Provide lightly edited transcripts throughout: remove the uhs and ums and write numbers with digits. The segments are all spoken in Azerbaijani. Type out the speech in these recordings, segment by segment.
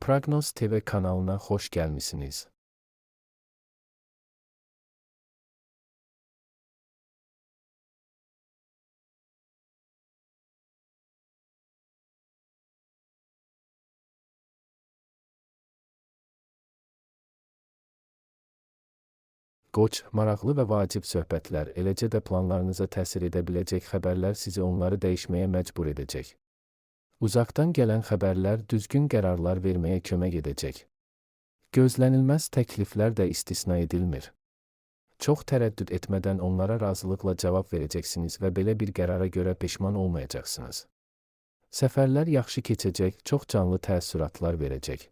Prognoz TV kanalına hoş gelmişsiniz. Qoç, maraqlı və vacib söhbətlər, eləcə də planlarınıza təsir edə biləcək xəbərlər sizi onları dəyişməyə məcbur edəcək. Uzaqdan gələn xəbərlər düzgün qərarlar verməyə kömək edəcək. Gözlənilməz təkliflər də istisna edilmir. Çox tərəddüd etmədən onlara razılıqla cavab verəcəksiniz və belə bir qərara görə peşman olmayacaqsınız. Səfərlər yaxşı keçəcək, çox canlı təəssüratlar verəcək.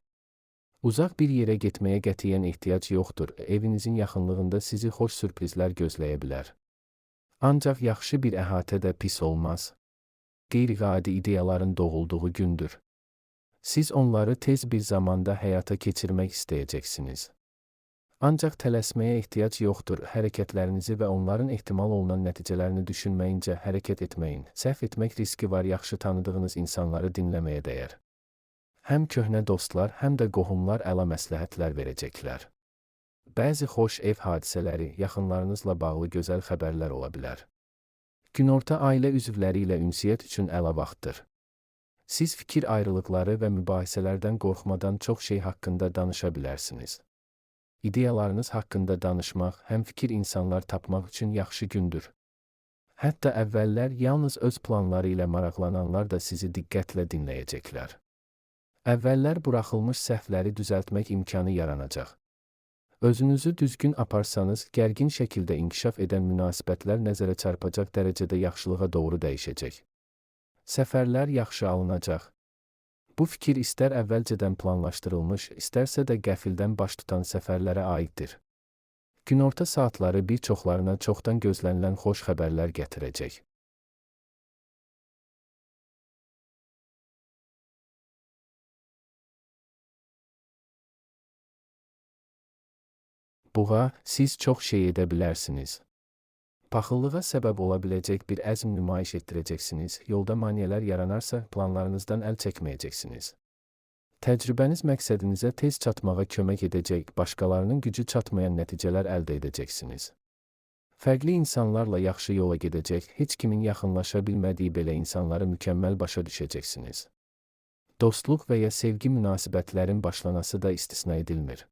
Uzaq bir yerə getməyə qətiyyən ehtiyac yoxdur, evinizin yaxınlığında sizi xoş sürprizlər gözləyə bilər. Ancaq yaxşı bir əhatə də pis olmaz. Qeyri-adi ideyaların doğulduğu gündür. Siz onları tez bir zamanda həyata keçirmək istəyəcəksiniz. Ancaq tələsməyə ehtiyac yoxdur, hərəkətlərinizi və onların ehtimal olunan nəticələrini düşünməyincə hərəkət etməyin. Səhv etmək riski var, yaxşı tanıdığınız insanları dinləməyə dəyər. Həm köhnə dostlar, həm də qohumlar əla məsləhətlər verəcəklər. Bəzi xoş ev hadisələri, yaxınlarınızla bağlı gözəl xəbərlər ola bilər. Günorta ailə üzvləri ilə ünsiyyət üçün əla vaxtdır. Siz fikir ayrılıqları və mübahisələrdən qorxmadan çox şey haqqında danışa bilərsiniz. İdeyalarınız haqqında danışmaq, həmfikir insanlar tapmaq üçün yaxşı gündür. Hətta əvvəllər yalnız öz planları ilə maraqlananlar da sizi diqqətlə dinləyəcəklər. Əvvəllər buraxılmış səhvləri düzəltmək imkanı yaranacaq. Özünüzü düzgün aparsanız, gərgin şəkildə inkişaf edən münasibətlər nəzərə çarpacaq dərəcədə yaxşılığa doğru dəyişəcək. Səfərlər yaxşı alınacaq. Bu fikir istər əvvəlcədən planlaşdırılmış, istərsə də qəfildən baş tutan səfərlərə aiddir. Günorta saatları bir çoxlarına çoxdan gözlənilən xoş xəbərlər gətirəcək. Buğa, siz çox şey edə bilərsiniz. Paxıllığa səbəb ola biləcək bir əzm nümayiş etdirəcəksiniz, yolda maneələr yaranarsa planlarınızdan əl çəkməyəcəksiniz. Təcrübəniz məqsədinizə tez çatmağa kömək edəcək, başqalarının gücü çatmayan nəticələr əldə edəcəksiniz. Fərqli insanlarla yaxşı yola gedəcək, heç kimin yaxınlaşa bilmədiyi belə insanları mükəmməl başa düşəcəksiniz. Dostluq və ya sevgi münasibətlərin başlanası da istisna edilmir.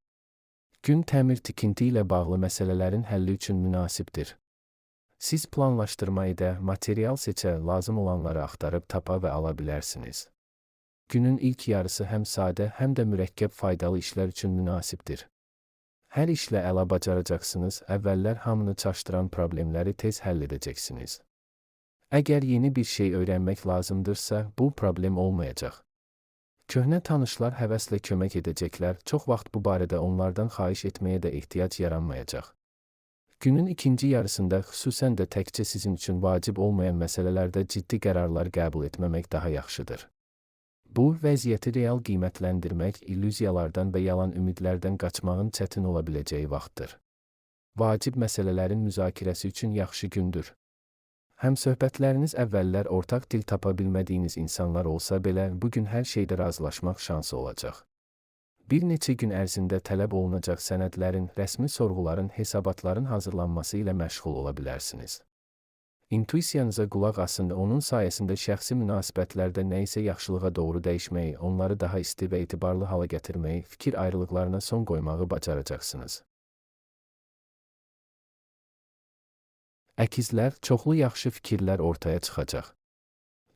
Gün təmir-tikinti ilə bağlı məsələlərin həlli üçün münasibdir. Siz planlaşdırma edə, material seçə, lazım olanları axtarıb tapa və ala bilərsiniz. Günün ilk yarısı həm sadə, həm də mürəkkəb faydalı işlər üçün münasibdir. Hər işlə əla bacaracaqsınız, əvvəllər hamını çaşdıran problemləri tez həll edəcəksiniz. Əgər yeni bir şey öyrənmək lazımdırsa, bu problem olmayacaq. Köhnə tanışlar həvəslə kömək edəcəklər, çox vaxt bu barədə onlardan xahiş etməyə də ehtiyac yaranmayacaq. Günün ikinci yarısında xüsusən də təkcə sizin üçün vacib olmayan məsələlərdə ciddi qərarlar qəbul etməmək daha yaxşıdır. Bu, vəziyyəti real qiymətləndirmək, illüziyalardan və yalan ümidlərdən qaçmağın çətin ola biləcəyi vaxtdır. Vacib məsələlərin müzakirəsi üçün yaxşı gündür. Həmsöhbətləriniz əvvəllər ortaq dil tapa bilmədiyiniz insanlar olsa belə, bugün hər şeydə razılaşmaq şansı olacaq. Bir neçə gün ərzində tələb olunacaq sənədlərin, rəsmi sorğuların, hesabatların hazırlanması ilə məşğul ola bilərsiniz. İntuisiyanıza qulaq asın, onun sayəsində şəxsi münasibətlərdə nə isə yaxşılığa doğru dəyişməyi, onları daha isti və etibarlı hala gətirməyi, fikir ayrılıqlarına son qoymağı bacaracaqsınız. Əkizlər, çoxlu yaxşı fikirlər ortaya çıxacaq.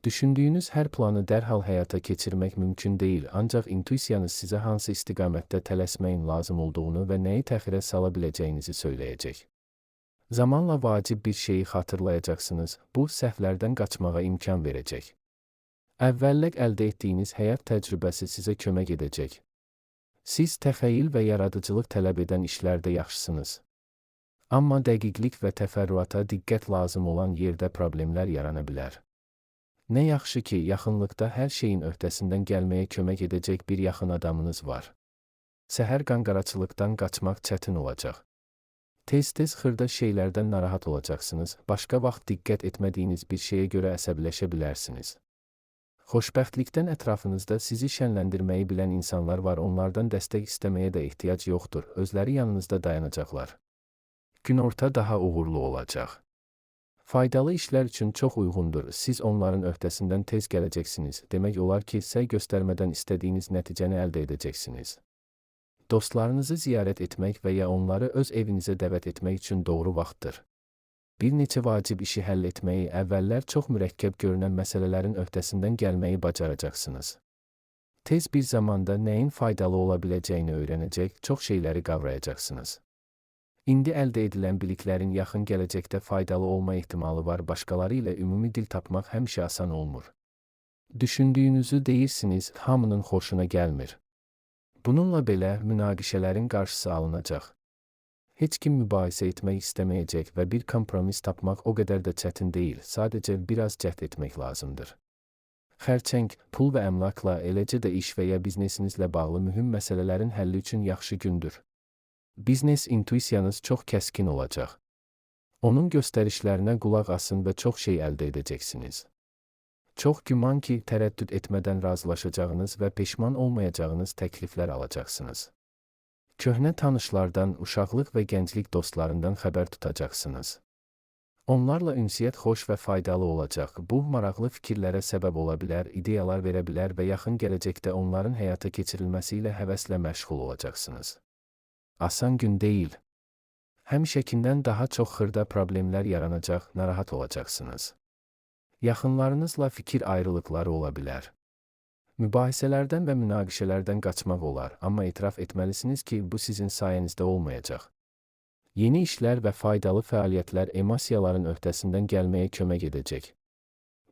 Düşündüyünüz hər planı dərhal həyata keçirmək mümkün deyil, ancaq intuisiyanız sizə hansı istiqamətdə tələsməyin lazım olduğunu və nəyi təxirə sala biləcəyinizi söyləyəcək. Zamanla vacib bir şeyi xatırlayacaqsınız, bu səhvlərdən qaçmağa imkan verəcək. Əvvəllər əldə etdiyiniz həyat təcrübəsi sizə kömək edəcək. Siz təxəyyül və yaradıcılıq tələb edən işlərdə yaxşısınız. Amma dəqiqlik və təfərrüata diqqət lazım olan yerdə problemlər yarana bilər. Nə yaxşı ki, yaxınlıqda hər şeyin öhdəsindən gəlməyə kömək edəcək bir yaxın adamınız var. Səhər qanqaraçılıqdan qaçmaq çətin olacaq. Tez-tez xırda şeylərdən narahat olacaqsınız, başqa vaxt diqqət etmədiyiniz bir şeyə görə əsəbləşə bilərsiniz. Xoşbəxtlikdən ətrafınızda sizi şənləndirməyi bilən insanlar var, onlardan dəstək istəməyə də ehtiyac yoxdur, özləri yanınızda dayanacaqlar. Günorta daha uğurlu olacaq. Faydalı işlər üçün çox uyğundur, siz onların öhdəsindən tez gələcəksiniz, demək olar ki, səy göstərmədən istədiyiniz nəticəni əldə edəcəksiniz. Dostlarınızı ziyarət etmək və ya onları öz evinizə dəvət etmək üçün doğru vaxtdır. Bir neçə vacib işi həll etməyi, əvvəllər çox mürəkkəb görünən məsələlərin öhdəsindən gəlməyi bacaracaqsınız. Tez bir zamanda nəyin faydalı ola biləcəyini öyrənəcək, çox şeyləri qavrayacaqsınız. İndi əldə edilən biliklərin yaxın gələcəkdə faydalı olma ehtimalı var, başqaları ilə ümumi dil tapmaq həmişə asan olmur. Düşündüyünüzü deyirsiniz, hamının xoşuna gəlmir. Bununla belə münaqişələrin qarşısı alınacaq. Heç kim mübahisə etmək istəməyəcək və bir kompromis tapmaq o qədər də çətin deyil, sadəcə biraz cəhd etmək lazımdır. Xərçəng, pul və əmlakla, eləcə də iş və ya biznesinizlə bağlı mühüm məsələlərin həlli üçün yaxşı gündür. Biznes intuisiyanız çox kəskin olacaq. Onun göstərişlərinə qulaq asın və çox şey əldə edəcəksiniz. Çox güman ki, tərəddüd etmədən razılaşacağınız və peşman olmayacağınız təkliflər alacaqsınız. Köhnə tanışlardan, uşaqlıq və gənclik dostlarından xəbər tutacaqsınız. Onlarla ünsiyyət xoş və faydalı olacaq. Bu, maraqlı fikirlərə səbəb ola bilər, ideyalar verə bilər və yaxın gələcəkdə onların həyata keçirilməsi ilə həvəslə məşğul olacaqsınız. Asan gün deyil. Həmişəkindən daha çox xırda problemlər yaranacaq, narahat olacaqsınız. Yaxınlarınızla fikir ayrılıqları ola bilər. Mübahisələrdən və münaqişələrdən qaçmaq olar, amma etiraf etməlisiniz ki, bu sizin sayənizdə olmayacaq. Yeni işlər və faydalı fəaliyyətlər emosiyaların öhdəsindən gəlməyə kömək edəcək.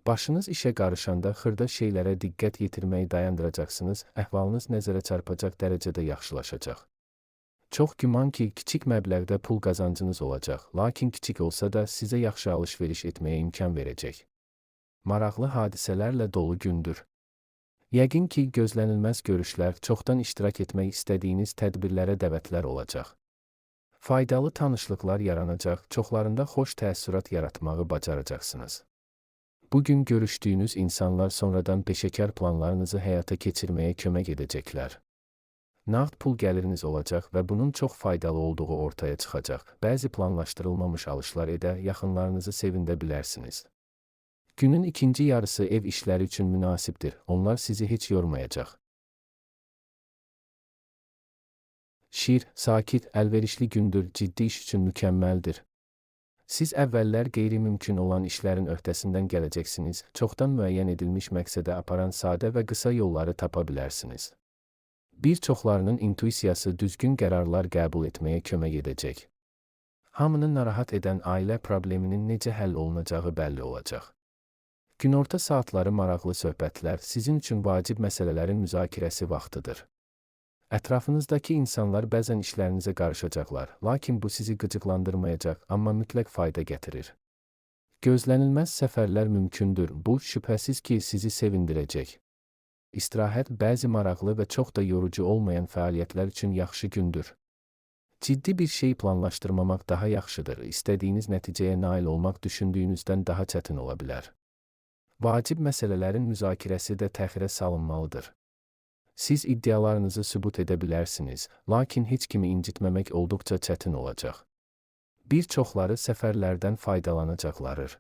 Başınız işə qarışanda xırda şeylərə diqqət yetirməyi dayandıracaqsınız, əhvalınız nəzərə çarpacaq dərəcədə yaxşılaşacaq. Çox güman ki, kiçik məbləğdə pul qazancınız olacaq, lakin kiçik olsa da sizə yaxşı alış-veriş etməyə imkan verəcək. Maraqlı hadisələrlə dolu gündür. Yəqin ki, gözlənilməz görüşlər, çoxdan iştirak etmək istədiyiniz tədbirlərə dəvətlər olacaq. Faydalı tanışlıqlar yaranacaq, çoxlarında xoş təəssürat yaratmağı bacaracaqsınız. Bugün görüşdüyünüz insanlar sonradan peşəkar planlarınızı həyata keçirməyə kömək edəcəklər. Nağd pul gəliriniz olacaq və bunun çox faydalı olduğu ortaya çıxacaq. Bəzi planlaşdırılmamış alışlar edə, yaxınlarınızı sevindirə bilərsiniz. Günün ikinci yarısı ev işləri üçün münasibdir, onlar sizi heç yormayacaq. Şir, sakit, əlverişli gündür, ciddi iş üçün mükəmməldir. Siz əvvəllər qeyri-mümkün olan işlərin öhdəsindən gələcəksiniz, çoxdan müəyyən edilmiş məqsədə aparan sadə və qısa yolları tapa bilərsiniz. Bir çoxlarının intuisiyası düzgün qərarlar qəbul etməyə kömək edəcək. Hamını narahat edən ailə probleminin necə həll olunacağı bəlli olacaq. Günorta saatları maraqlı söhbətlər, sizin üçün vacib məsələlərin müzakirəsi vaxtıdır. Ətrafınızdakı insanlar bəzən işlərinizə qarışacaqlar, lakin bu sizi qıcıqlandırmayacaq, amma mütləq fayda gətirir. Gözlənilməz səfərlər mümkündür, bu şübhəsiz ki, sizi sevindirəcək. İstirahət bəzi maraqlı və çox da yorucu olmayan fəaliyyətlər üçün yaxşı gündür. Ciddi bir şey planlaşdırmamaq daha yaxşıdır, istədiyiniz nəticəyə nail olmaq düşündüyünüzdən daha çətin ola bilər. Vacib məsələlərin müzakirəsi də təxirə salınmalıdır. Siz iddialarınızı sübut edə bilərsiniz, lakin heç kimi incitməmək olduqca çətin olacaq. Bir çoxları səfərlərdən faydalanacaqlarır.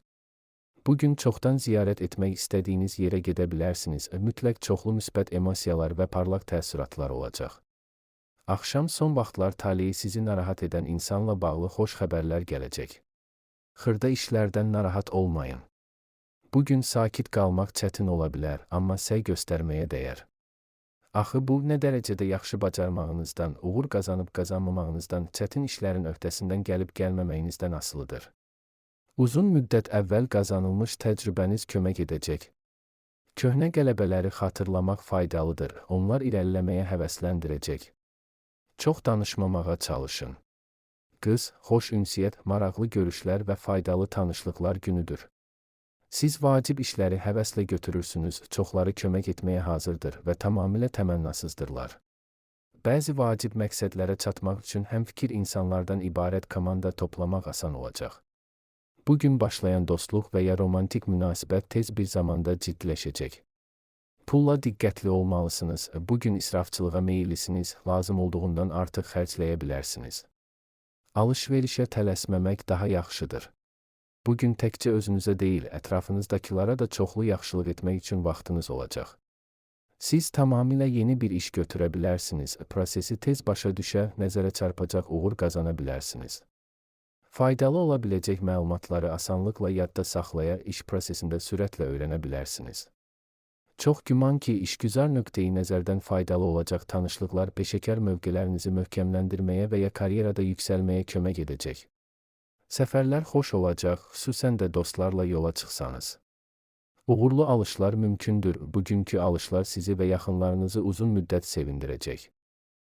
Bugün çoxdan ziyarət etmək istədiyiniz yerə gedə bilərsiniz, mütləq çoxlu müsbət emosiyalar və parlaq təəssüratlar olacaq. Axşam son vaxtlar taleyi sizi narahat edən insanla bağlı xoş xəbərlər gələcək. Xırda işlərdən narahat olmayın. Bugün sakit qalmaq çətin ola bilər, amma səy göstərməyə dəyər. Axı bu, nə dərəcədə yaxşı bacarmağınızdan, uğur qazanıb qazanmamağınızdan, çətin işlərin öhdəsindən gəlib gəlməməyinizdən asılıdır. Uzun müddət əvvəl qazanılmış təcrübəniz kömək edəcək. Köhnə qələbələri xatırlamaq faydalıdır, onlar irəliləməyə həvəsləndirəcək. Çox danışmamağa çalışın. Qız, xoş ünsiyyət, maraqlı görüşlər və faydalı tanışlıqlar günüdür. Siz vacib işləri həvəslə götürürsünüz, çoxları kömək etməyə hazırdır və tamamilə təmənnasızdırlar. Bəzi vacib məqsədlərə çatmaq üçün həmfikir insanlardan ibarət komanda toplamaq asan olacaq. Bugün başlayan dostluq və ya romantik münasibət tez bir zamanda ciddiləşəcək. Pulla diqqətli olmalısınız. Bugün israfçılığa meyillisiniz, lazım olduğundan artıq xərcləyə bilərsiniz. Alış-verişə tələsməmək daha yaxşıdır. Bugün təkcə özünüzə deyil, ətrafınızdakılara da çoxlu yaxşılıq etmək üçün vaxtınız olacaq. Siz tamamilə yeni bir iş götürə bilərsiniz, prosesi tez başa düşə, nəzərə çarpacaq uğur qazana bilərsiniz. Faydalı ola biləcək məlumatları asanlıqla yadda saxlaya, iş prosesində sürətlə öyrənə bilərsiniz. Çox güman ki, işgüzar nöqteyi nəzərdən faydalı olacaq tanışlıqlar peşəkar mövqelərinizi möhkəmləndirməyə və ya karyerada yüksəlməyə kömək edəcək. Səfərlər xoş olacaq, xüsusən də dostlarla yola çıxsanız. Uğurlu alışlar mümkündür. Bugünkü alışlar sizi və yaxınlarınızı uzun müddət sevindirəcək.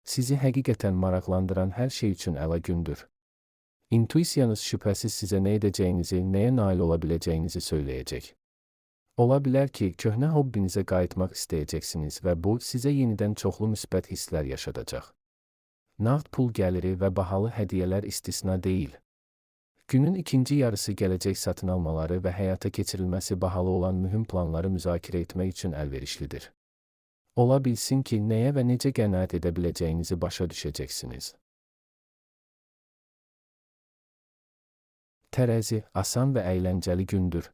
Sizi həqiqətən maraqlandıran hər şey üçün əla gündür. İntuisiyanız şübhəsiz sizə nə edəcəyinizi, nəyə nail ola biləcəyinizi söyləyəcək. Ola bilər ki, köhnə hobbinizə qayıtmaq istəyəcəksiniz və bu, sizə yenidən çoxlu müsbət hisslər yaşadacaq. Nağd pul gəliri və bahalı hədiyyələr istisna deyil. Günün ikinci yarısı gələcək satın almaları və həyata keçirilməsi bahalı olan mühüm planları müzakirə etmək üçün əlverişlidir. Ola bilsin ki, nəyə və necə qənaət edə biləcəyinizi başa düşəcəksiniz. Tərəzi, asan və əyləncəli gündür.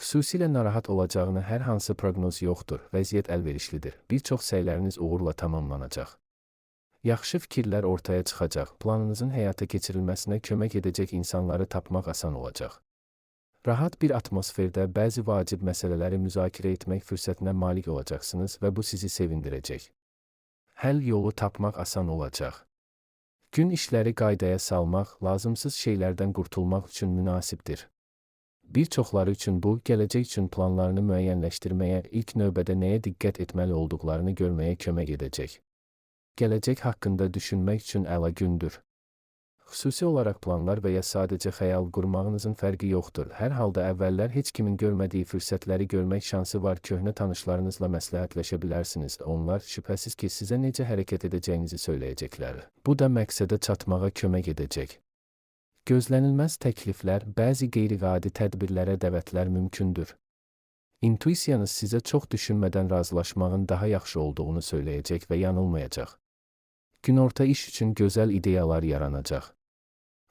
Xüsusilə narahat olacağını hər hansı proqnoz yoxdur, vəziyyət əlverişlidir. Bir çox səyləriniz uğurla tamamlanacaq. Yaxşı fikirlər ortaya çıxacaq, planınızın həyata keçirilməsinə kömək edəcək insanları tapmaq asan olacaq. Rahat bir atmosferdə bəzi vacib məsələləri müzakirə etmək fürsətinə malik olacaqsınız və bu sizi sevindirəcək. Həll yolu tapmaq asan olacaq. Gün işləri qaydaya salmaq, lazımsız şeylərdən qurtulmaq üçün münasibdir. Bir çoxları üçün bu, gələcək üçün planlarını müəyyənləşdirməyə, ilk növbədə nəyə diqqət etməli olduqlarını görməyə kömək edəcək. Gələcək haqqında düşünmək üçün əla gündür. Xüsusi olaraq planlar və ya sadəcə xəyal qurmağınızın fərqi yoxdur. Hər halda əvvəllər heç kimin görmədiyi fürsətləri görmək şansı var. Köhnə tanışlarınızla məsləhətləşə bilərsiniz. Onlar şübhəsiz ki, sizə necə hərəkət edəcəyinizi söyləyəcəklər. Bu da məqsədə çatmağa kömək edəcək. Gözlənilməz təkliflər, bəzi qeyri-adi tədbirlərə dəvətlər mümkündür. İntuisiyanız sizə çox düşünmədən razılaşmağın daha yaxşı olduğunu söyləyəcək və yanılmayacaq. Günorta iş üçün gözəl ideyalar yaranacaq.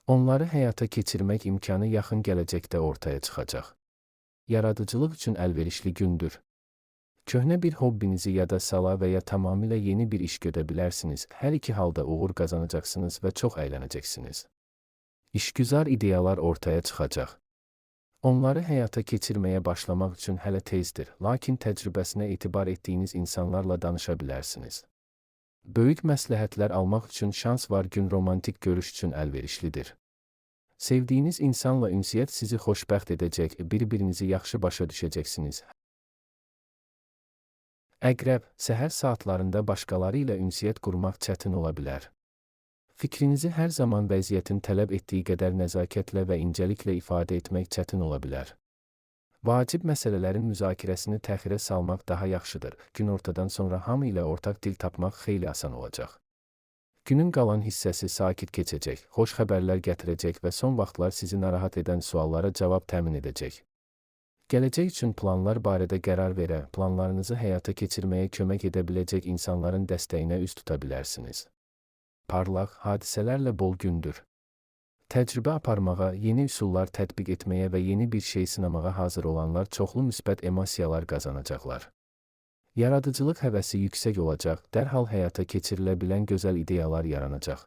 Onları həyata keçirmək imkanı yaxın gələcəkdə ortaya çıxacaq. Yaradıcılıq üçün əlverişli gündür. Köhnə bir hobbinizi yada sala və ya tamamilə yeni bir iş görə bilərsiniz. Hər iki halda uğur qazanacaqsınız və çox əylənəcəksiniz. İşgüzar ideyalar ortaya çıxacaq. Onları həyata keçirməyə başlamaq üçün hələ tezdir, lakin təcrübəsinə etibar etdiyiniz insanlarla danışa bilərsiniz. Böyük məsləhətlər almaq üçün şans var. Gün romantik görüş üçün əlverişlidir. Sevdiyiniz insanla ünsiyyət sizi xoşbəxt edəcək, bir-birinizi yaxşı başa düşəcəksiniz. Əqrəb, səhər saatlarında başqaları ilə ünsiyyət qurmaq çətin ola bilər. Fikrinizi hər zaman vəziyyətin tələb etdiyi qədər nəzakətlə və incəliklə ifadə etmək çətin ola bilər. Vacib məsələlərin müzakirəsini təxirə salmaq daha yaxşıdır. Günortadan sonra hamı ilə ortaq dil tapmaq xeyli asan olacaq. Günün qalan hissəsi sakit keçəcək, xoş xəbərlər gətirəcək və son vaxtlar sizi narahat edən suallara cavab təmin edəcək. Gələcək üçün planlar barədə qərar verə, planlarınızı həyata keçirməyə kömək edə biləcək insanların dəstəyinə üz tuta bilərsiniz. Parlaq, hadisələrlə bol gündür. Təcrübə aparmağa, yeni üsullar tətbiq etməyə və yeni bir şey sınamağa hazır olanlar çoxlu müsbət emosiyalar qazanacaqlar. Yaradıcılıq həvəsi yüksək olacaq, dərhal həyata keçirilə bilən gözəl ideyalar yaranacaq.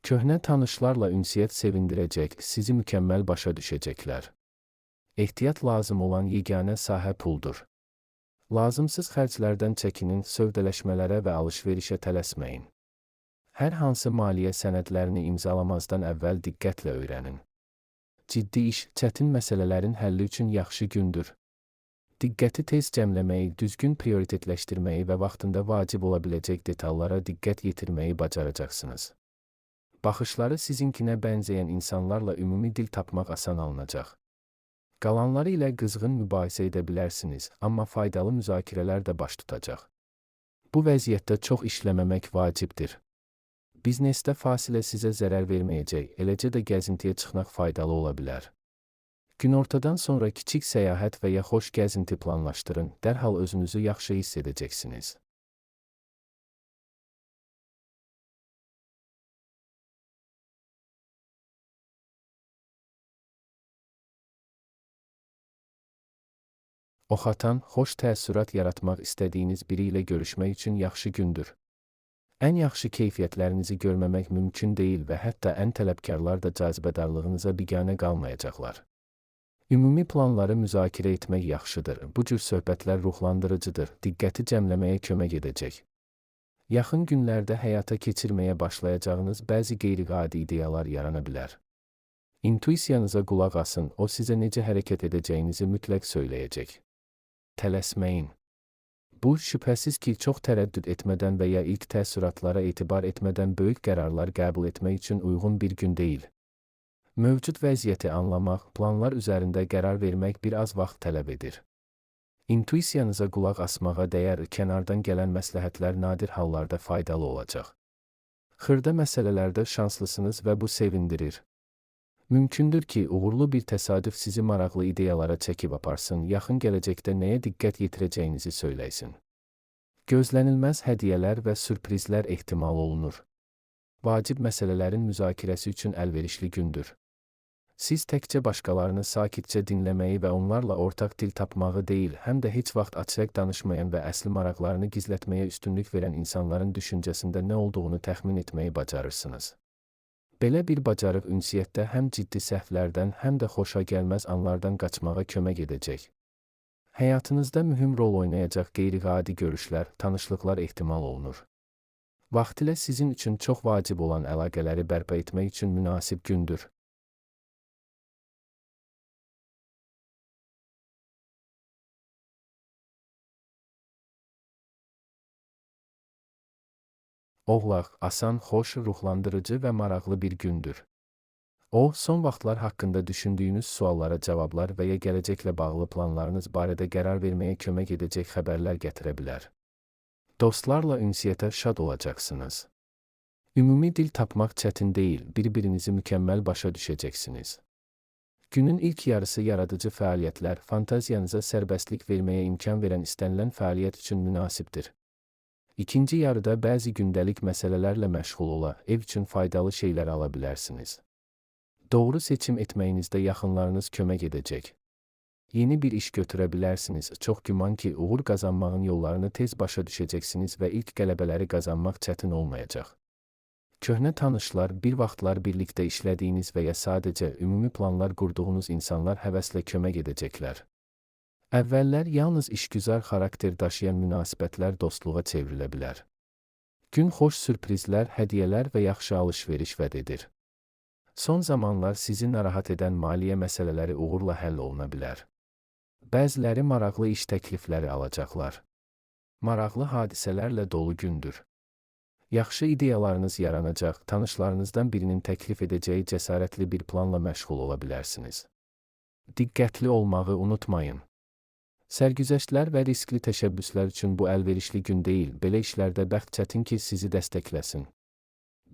Köhnə tanışlarla ünsiyyət sevindirəcək, sizi mükəmməl başa düşəcəklər. Ehtiyat lazım olan yeganə sahə puldur. Lazımsız xərclərdən çəkinin, sövdələşmələrə və alış-verişə tələsməyin. Hər hansı maliyyə sənədlərini imzalamazdan əvvəl diqqətlə öyrənin. Ciddi iş, çətin məsələlərin həlli üçün yaxşı gündür. Diqqəti tez cəmləməyi, düzgün prioritetləşdirməyi və vaxtında vacib ola biləcək detallara diqqət yetirməyi bacaracaqsınız. Baxışları sizinkinə bənzəyən insanlarla ümumi dil tapmaq asan alınacaq. Qalanları ilə qızğın mübahisə edə bilərsiniz, amma faydalı müzakirələr də baş tutacaq. Bu vəziyyətdə çox işləməmək vacibdir. Biznesdə fasilə sizə zərər verməyəcək, eləcə də gəzintiyə çıxmaq faydalı ola bilər. Günortadan sonra kiçik səyahət və ya xoş gəzinti planlaşdırın, dərhal özünüzü yaxşı hiss edəcəksiniz. Oxatan, xoş təəssürat yaratmaq istədiyiniz biri ilə görüşmək üçün yaxşı gündür. Ən yaxşı keyfiyyətlərinizi görməmək mümkün deyil və hətta ən tələbkarlar da cazibədarlığınıza biganə qalmayacaqlar. Ümumi planları müzakirə etmək yaxşıdır. Bu cür söhbətlər ruhlandırıcıdır, diqqəti cəmləməyə kömək edəcək. Yaxın günlərdə həyata keçirməyə başlayacağınız bəzi qeyri-adi ideyalar yarana bilər. İntuisiyanıza qulaq asın, o sizə necə hərəkət edəcəyinizi mütləq söyləyəcək. Tələsməyin. Bu, şübhəsiz ki, çox tərəddüd etmədən və ya ilk təəssüratlara etibar etmədən böyük qərarlar qəbul etmək üçün uyğun bir gün deyil. Mövcud vəziyyəti anlamaq, planlar üzərində qərar vermək bir az vaxt tələb edir. İntuisiyanıza qulaq asmağa dəyər, kənardan gələn məsləhətlər nadir hallarda faydalı olacaq. Xırda məsələlərdə şanslısınız və bu sevindirir. Mümkündür ki, uğurlu bir təsadüf sizi maraqlı ideyalara çəkib aparsın, yaxın gələcəkdə nəyə diqqət yetirəcəyinizi söyləysin. Gözlənilməz hədiyyələr və sürprizlər ehtimal olunur. Vacib məsələlərin müzakirəsi üçün əlverişli gündür. Siz təkcə başqalarını sakitcə dinləməyi və onlarla ortaq dil tapmağı deyil, həm də heç vaxt açıq danışmayan və əsli maraqlarını gizlətməyə üstünlük verən insanların düşüncəsində nə olduğunu təxmin etməyi bacarırsınız. Belə bir bacarıq ünsiyyətdə həm ciddi səhvlərdən, həm də xoşagəlməz anlardan qaçmağa kömək edəcək. Həyatınızda mühüm rol oynayacaq qeyri-adi görüşlər, tanışlıqlar ehtimal olunur. Vaxtilə sizin üçün çox vacib olan əlaqələri bərpa etmək üçün münasib gündür. Oğlaq, asan, xoş, ruhlandırıcı və maraqlı bir gündür. O, son vaxtlar haqqında düşündüyünüz suallara cavablar və ya gələcəklə bağlı planlarınız barədə qərar verməyə kömək edəcək xəbərlər gətirə bilər. Dostlarla ünsiyyətə şad olacaqsınız. Ümumi dil tapmaq çətin deyil, bir-birinizi mükəmməl başa düşəcəksiniz. Günün ilk yarısı yaradıcı fəaliyyətlər, fantaziyanıza sərbəstlik verməyə imkan verən istənilən fəaliyyət üçün münasibdir. İkinci yarıda bəzi gündəlik məsələlərlə məşğul ola, ev üçün faydalı şeylər ala bilərsiniz. Doğru seçim etməyinizdə yaxınlarınız kömək edəcək. Yeni bir iş götürə bilərsiniz, çox güman ki, uğur qazanmağın yollarını tez başa düşəcəksiniz və ilk qələbələri qazanmaq çətin olmayacaq. Köhnə tanışlar, bir vaxtlar birlikdə işlədiyiniz və ya sadəcə ümumi planlar qurduğunuz insanlar həvəslə kömək edəcəklər. Əvvəllər yalnız işgüzar xarakter daşıyan münasibətlər dostluğa çevrilə bilər. Gün xoş sürprizlər, hədiyyələr və yaxşı alış-veriş vəd edir. Son zamanlar sizi narahat edən maliyyə məsələləri uğurla həll oluna bilər. Bəziləri maraqlı iş təklifləri alacaqlar. Maraqlı hadisələrlə dolu gündür. Yaxşı ideyalarınız yaranacaq, tanışlarınızdan birinin təklif edəcəyi cəsarətli bir planla məşğul ola bilərsiniz. Diqqətli olmağı unutmayın. Sərgüzəştlər və riskli təşəbbüslər üçün bu əlverişli gün deyil, belə işlərdə bəxt çətin ki, sizi dəstəkləsin.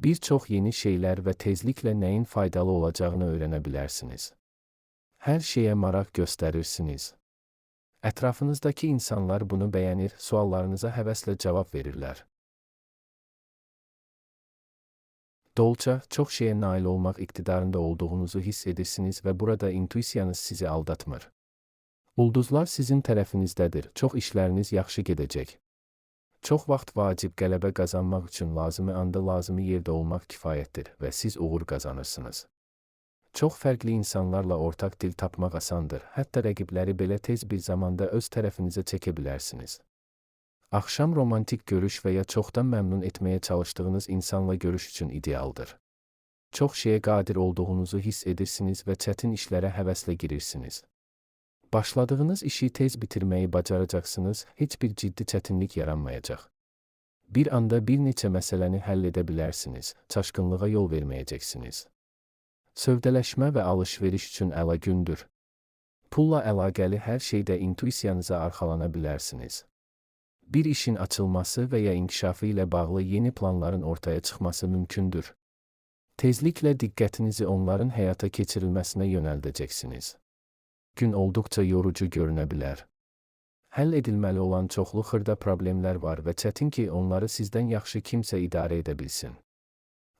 Bir çox yeni şeylər və tezliklə nəyin faydalı olacağını öyrənə bilərsiniz. Hər şeyə maraq göstərirsiniz. Ətrafınızdakı insanlar bunu bəyənir, suallarınıza həvəslə cavab verirlər. Dolca, çox şeyə nail olmaq iqtidarında olduğunuzu hiss edirsiniz və burada intuisiyanız sizi aldatmır. Ulduzlar sizin tərəfinizdədir, çox işləriniz yaxşı gedəcək. Çox vaxt vacib qələbə qazanmaq üçün lazımi anda lazımi yerdə olmaq kifayətdir və siz uğur qazanırsınız. Çox fərqli insanlarla ortaq dil tapmaq asandır, hətta rəqibləri belə tez bir zamanda öz tərəfinizə çəkə bilərsiniz. Axşam romantik görüş və ya çoxdan məmnun etməyə çalışdığınız insanla görüş üçün idealdır. Çox şeyə qadir olduğunuzu hiss edirsiniz və çətin işlərə həvəslə girirsiniz. Başladığınız işi tez bitirməyi bacaracaqsınız, heç bir ciddi çətinlik yaranmayacaq. Bir anda bir neçə məsələni həll edə bilərsiniz, çaşqınlığa yol verməyəcəksiniz. Sövdələşmə və alış-veriş üçün əla gündür. Pulla əlaqəli hər şeydə intuisiyanıza arxalana bilərsiniz. Bir işin açılması və ya inkişafı ilə bağlı yeni planların ortaya çıxması mümkündür. Tezliklə diqqətinizi onların həyata keçirilməsinə yönəldəcəksiniz. Gün olduqca yorucu görünə bilər. Həll edilməli olan çoxlu xırda problemlər var və çətin ki, onları sizdən yaxşı kimsə idarə edə bilsin.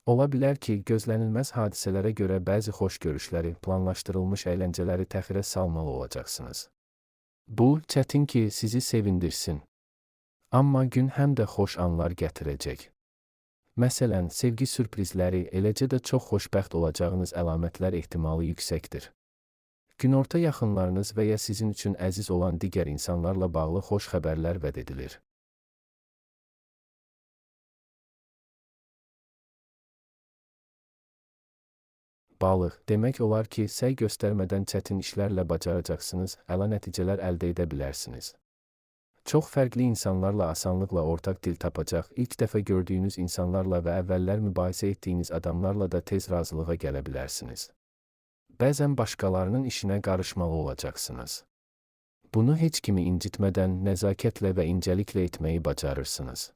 Ola bilər ki, gözlənilməz hadisələrə görə bəzi xoş görüşləri, planlaşdırılmış əyləncələri təxirə salmalı olacaqsınız. Bu, çətin ki, sizi sevindirsin. Amma gün həm də xoş anlar gətirəcək. Məsələn, sevgi sürprizləri, eləcə də çox xoşbəxt olacağınız əlamətlər ehtimalı yüksəkdir. Günorta yaxınlarınız və ya sizin üçün əziz olan digər insanlarla bağlı xoş xəbərlər vəd edilir. Balıq, demək olar ki, səy göstərmədən çətin işlərlə bacaracaqsınız, əla nəticələr əldə edə bilərsiniz. Çox fərqli insanlarla asanlıqla ortaq dil tapacaq, ilk dəfə gördüyünüz insanlarla və əvvəllər mübahisə etdiyiniz adamlarla da tez razılığa gələ bilərsiniz. Bəzən başqalarının işinə qarışmalı olacaqsınız. Bunu heç kimi incitmədən, nəzakətlə və incəliklə etməyi bacarırsınız.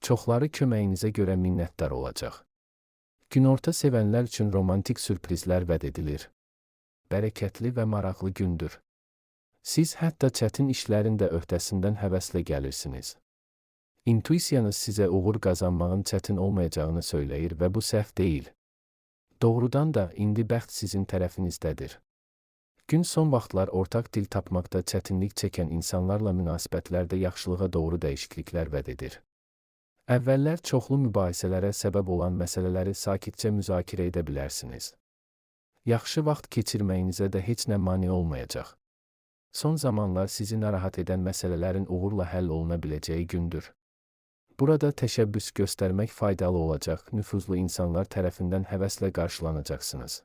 Çoxları köməyinizə görə minnətdar olacaq. Günorta sevənlər üçün romantik sürprizlər vəd edilir. Bərəkətli və maraqlı gündür. Siz hətta çətin işlərin də öhdəsindən həvəslə gəlirsiniz. İntuisiyanız sizə uğur qazanmağın çətin olmayacağını söyləyir və bu səhv deyil. Doğrudan da indi bəxt sizin tərəfinizdədir. Gün son vaxtlar ortaq dil tapmaqda çətinlik çəkən insanlarla münasibətlərdə yaxşılığa doğru dəyişikliklər vəd edir. Əvvəllər çoxlu mübahisələrə səbəb olan məsələləri sakitcə müzakirə edə bilərsiniz. Yaxşı vaxt keçirməyinizə də heç nə mane olmayacaq. Son zamanlar sizi narahat edən məsələlərin uğurla həll oluna biləcəyi gündür. Burada təşəbbüs göstərmək faydalı olacaq, nüfuzlu insanlar tərəfindən həvəslə qarşılanacaqsınız.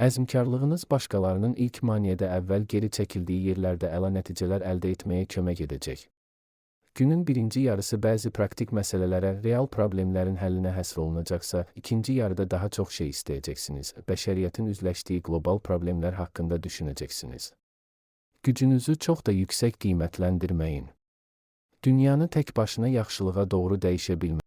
Əzmkarlığınız başqalarının ilk maneədə əvvəl geri çəkildiyi yerlərdə əla nəticələr əldə etməyə kömək edəcək. Günün birinci yarısı bəzi praktik məsələlərə, real problemlərin həllinə həsr olunacaqsa, ikinci yarıda daha çox şey istəyəcəksiniz, bəşəriyyətin üzləşdiyi qlobal problemlər haqqında düşünəcəksiniz. Gücünüzü çox da yüksək qiymətləndirməyin. Dünyanı tək başına yaxşılığa doğru dəyişə bilməz.